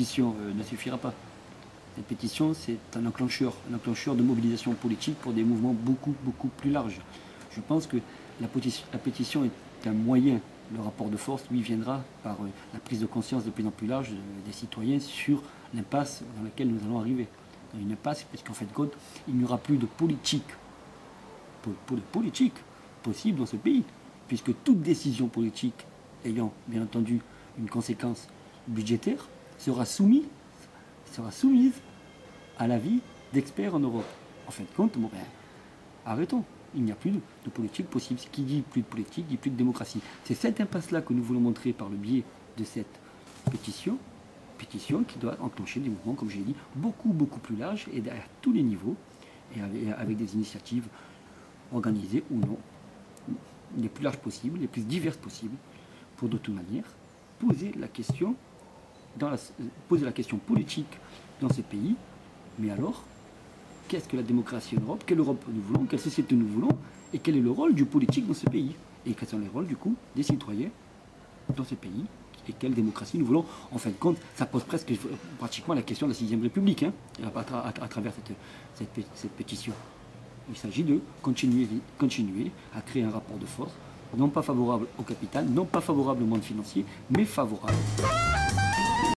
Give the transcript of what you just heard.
pétition ne suffira pas. Cette pétition, c'est un enclencheur de mobilisation politique pour des mouvements beaucoup plus larges. Je pense que la pétition est un moyen. Le rapport de force, lui, viendra par la prise de conscience de plus en plus large des citoyens sur l'impasse dans laquelle nous allons arriver. Dans une impasse, puisqu'en fait, il n'y aura plus de politique, possible dans ce pays, puisque toute décision politique ayant, bien entendu, une conséquence budgétaire, sera soumise à l'avis d'experts en Europe. En fin de compte, arrêtons. Il n'y a plus de politique possible. Ce qui dit plus de politique, dit plus de démocratie. C'est cette impasse-là que nous voulons montrer par le biais de cette pétition qui doit enclencher des mouvements, comme j'ai dit, beaucoup plus larges et à tous les niveaux, et avec des initiatives organisées ou non, les plus larges possibles, les plus diverses possibles, pour de toute manière poser la question politique dans ces pays. Mais alors, qu'est-ce que la démocratie en Europe? Quelle Europe nous voulons? Quelle société nous voulons? Et quel est le rôle du politique dans ce pays? Et quels sont les rôles, du coup, des citoyens dans ce pays? Et quelle démocratie nous voulons? En fin de compte, ça pose pratiquement la question de la 6ème République, à travers cette pétition. Il s'agit de continuer à créer un rapport de force, non pas favorable au capital, non pas favorable au monde financier, mais favorable